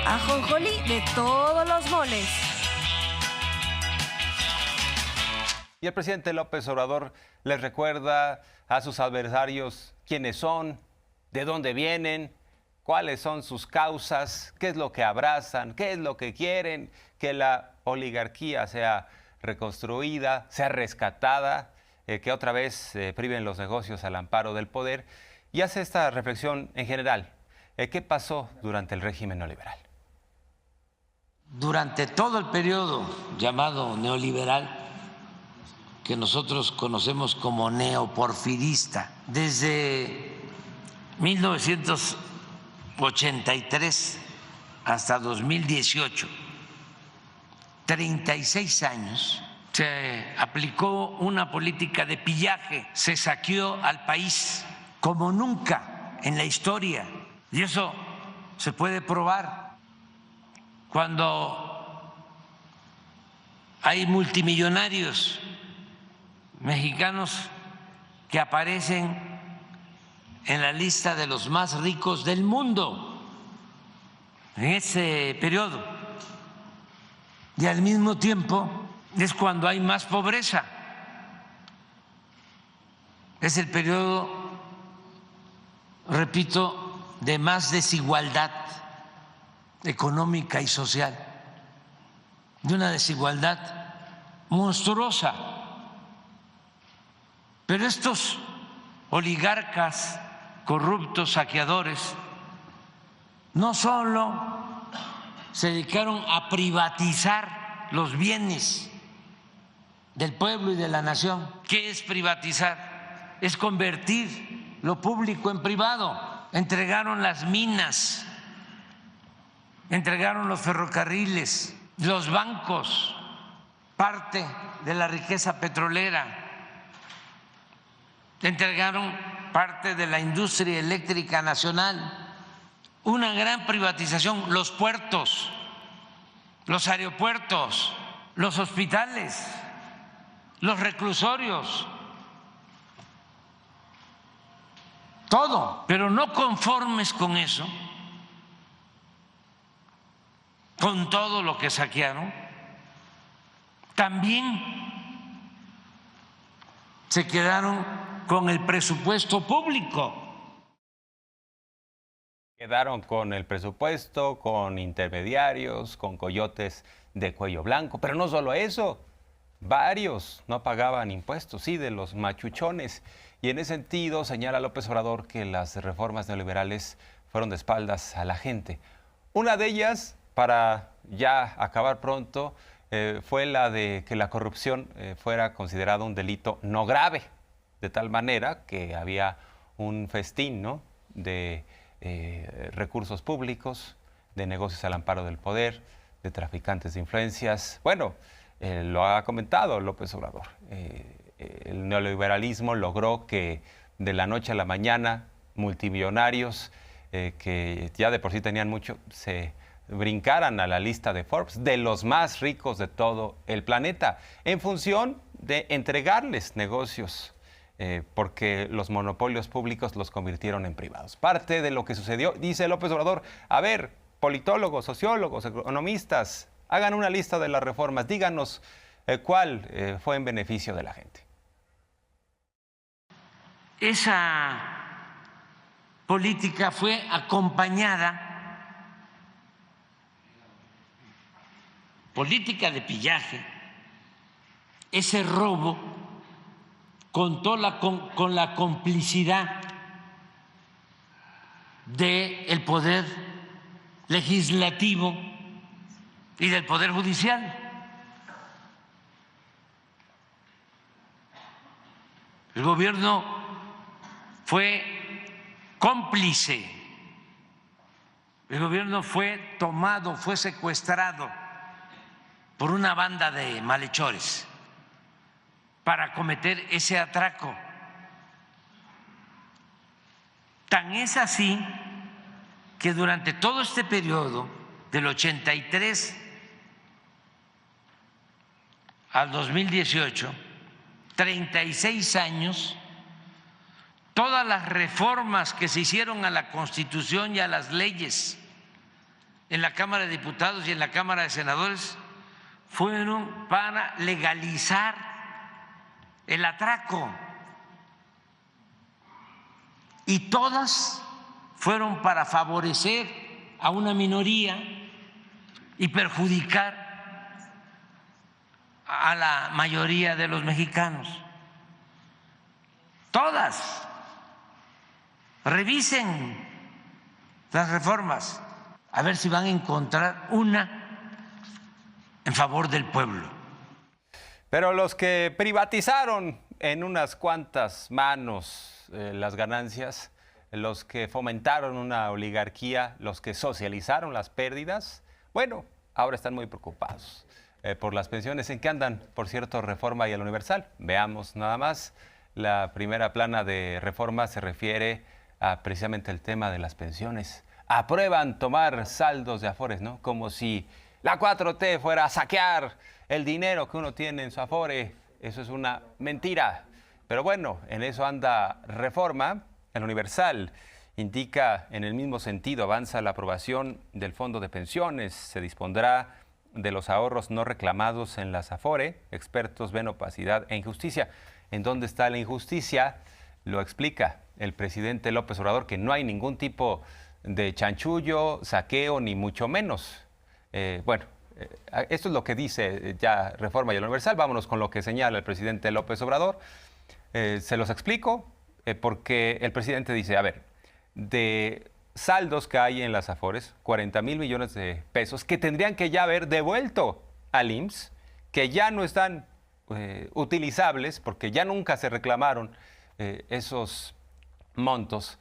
Ajonjolí de todos los moles. Y el presidente López Obrador les recuerda a sus adversarios quiénes son, de dónde vienen, cuáles son sus causas, qué es lo que abrazan, qué es lo que quieren, que la oligarquía sea reconstruida, sea rescatada, que otra vez priven los negocios al amparo del poder, y hace esta reflexión en general. ¿Qué pasó durante el régimen neoliberal? Durante todo el periodo llamado neoliberal, que nosotros conocemos como neoporfirista, desde 1983 hasta 2018, 36 años, se aplicó una política de pillaje, se saqueó al país como nunca en la historia, y eso se puede probar cuando hay multimillonarios mexicanos que aparecen en la lista de los más ricos del mundo en ese periodo, y al mismo tiempo es cuando hay más pobreza. Es el periodo, repito, de más desigualdad económica y social, de una desigualdad monstruosa. Pero estos oligarcas corruptos, saqueadores, no solo se dedicaron a privatizar los bienes del pueblo y de la nación. ¿Qué es privatizar? Es convertir lo público en privado. Entregaron las minas, entregaron los ferrocarriles, los bancos, parte de la riqueza petrolera, entregaron parte de la industria eléctrica nacional, una gran privatización, los puertos, los aeropuertos, los hospitales, los reclusorios, todo. Pero no conformes con eso, con todo lo que saquearon, también se quedaron con el presupuesto público. Quedaron con el presupuesto, con intermediarios, con coyotes de cuello blanco. Pero no solo eso, varios no pagaban impuestos, sí, de los machuchones. Y en ese sentido señala López Obrador que las reformas neoliberales fueron de espaldas a la gente. Una de ellas, para ya acabar pronto, fue la de que la corrupción fuera considerada un delito no grave, de tal manera que había un festín, ¿no?, de recursos públicos, de negocios al amparo del poder, de traficantes de influencias. Bueno, lo ha comentado López Obrador. El neoliberalismo logró que de la noche a la mañana multimillonarios que ya de por sí tenían mucho, se brincaran a la lista de Forbes de los más ricos de todo el planeta, en función de entregarles negocios, porque los monopolios públicos los convirtieron en privados. Parte de lo que sucedió, dice López Obrador, a ver, politólogos, sociólogos, economistas, hagan una lista de las reformas, díganos cuál fue en beneficio de la gente. Esa política fue acompañada, política de pillaje, ese robo contó con la complicidad del poder legislativo y del poder judicial. El gobierno fue cómplice, el gobierno fue tomado, fue secuestrado por una banda de malhechores para cometer ese atraco. Tan es así que durante todo este periodo, del 83 al 2018, 36 años, todas las reformas que se hicieron a la Constitución y a las leyes en la Cámara de Diputados y en la Cámara de Senadores fueron para legalizar el atraco y todas fueron para favorecer a una minoría y perjudicar a la mayoría de los mexicanos. Todas. Revisen las reformas, a ver si van a encontrar una en favor del pueblo. Pero los que privatizaron en unas cuantas manos las ganancias, los que fomentaron una oligarquía, los que socializaron las pérdidas, bueno, ahora están muy preocupados por las pensiones. ¿En qué andan, por cierto, Reforma y el Universal? Veamos nada más. La primera plana de Reforma se refiere a precisamente el tema de las pensiones. Aprueban tomar saldos de Afores, ¿no? Como si la 4T fuera a saquear el dinero que uno tiene en su Afore. Eso es una mentira. Pero bueno, en eso anda Reforma. El Universal indica en el mismo sentido, avanza la aprobación del Fondo de Pensiones. Se dispondrá de los ahorros no reclamados en las Afore. Expertos ven opacidad e injusticia. ¿En dónde está la injusticia? Lo explica el presidente López Obrador, que no hay ningún tipo de chanchullo, saqueo, ni mucho menos. Esto es lo que dice ya Reforma y el Universal. Vámonos con lo que señala el presidente López Obrador. Se los explico porque el presidente dice, a ver, de saldos que hay en las Afores, 40,000 millones de pesos que tendrían que ya haber devuelto al IMSS, que ya no están utilizables porque ya nunca se reclamaron esos montos,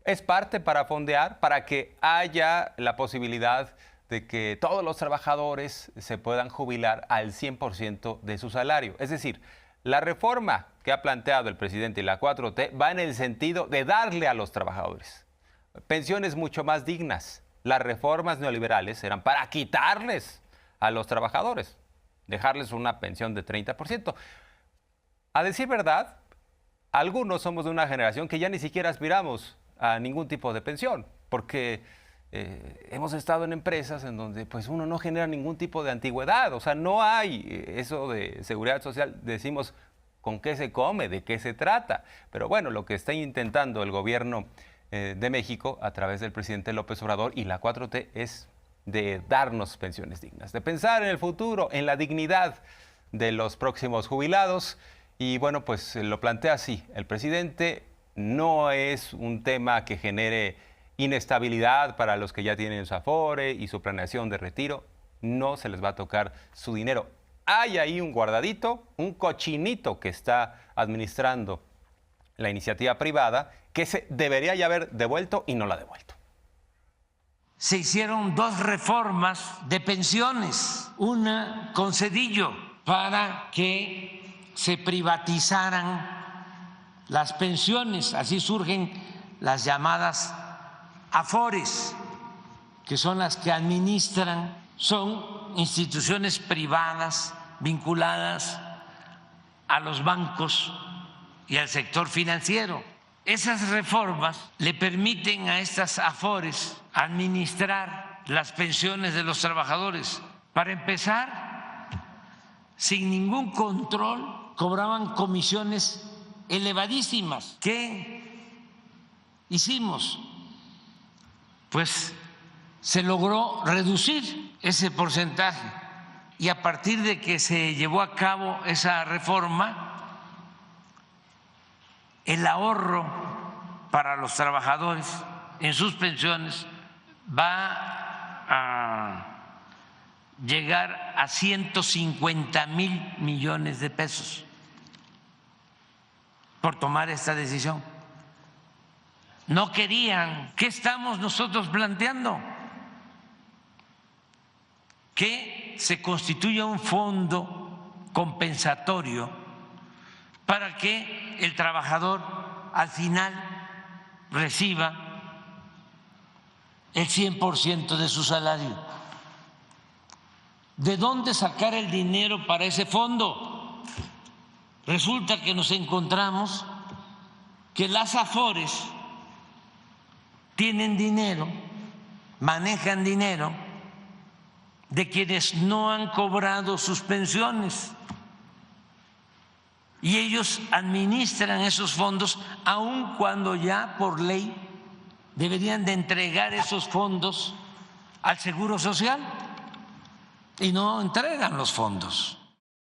es parte para fondear, para que haya la posibilidad de que todos los trabajadores se puedan jubilar al 100% de su salario. Es decir, la reforma que ha planteado el presidente y la 4T va en el sentido de darle a los trabajadores pensiones mucho más dignas. Las reformas neoliberales eran para quitarles a los trabajadores, dejarles una pensión de 30%. A decir verdad, algunos somos de una generación que ya ni siquiera aspiramos a ningún tipo de pensión, porque hemos estado en empresas en donde pues uno no genera ningún tipo de antigüedad, o sea, no hay eso de seguridad social. Decimos con qué se come, de qué se trata, pero bueno, lo que está intentando el gobierno de México a través del presidente López Obrador y la 4T es de darnos pensiones dignas, de pensar en el futuro, en la dignidad de los próximos jubilados. Y bueno, pues lo plantea así el presidente. No es un tema que genere inestabilidad para los que ya tienen su Afore y su planeación de retiro. No se les va a tocar su dinero. Hay ahí un guardadito, un cochinito que está administrando la iniciativa privada, que se debería ya haber devuelto y no la ha devuelto. Se hicieron 2 reformas de pensiones, una con Zedillo, para que se privatizaran las pensiones. Así surgen las llamadas Afores, que son las que administran, son instituciones privadas vinculadas a los bancos y al sector financiero. Esas reformas le permiten a estas Afores administrar las pensiones de los trabajadores. Para empezar, sin ningún control, cobraban comisiones elevadísimas. ¿Qué hicimos? Pues se logró reducir ese porcentaje y a partir de que se llevó a cabo esa reforma, el ahorro para los trabajadores en sus pensiones va a llegar a 150,000 millones de pesos por tomar esta decisión. No querían. ¿Qué estamos nosotros planteando? Que se constituya un fondo compensatorio para que el trabajador al final reciba el 100% de su salario. ¿De dónde sacar el dinero para ese fondo? Resulta que nos encontramos que las Afores tienen dinero, manejan dinero de quienes no han cobrado sus pensiones. Y ellos administran esos fondos aun cuando ya por ley deberían de entregar esos fondos al Seguro Social y no entregan los fondos.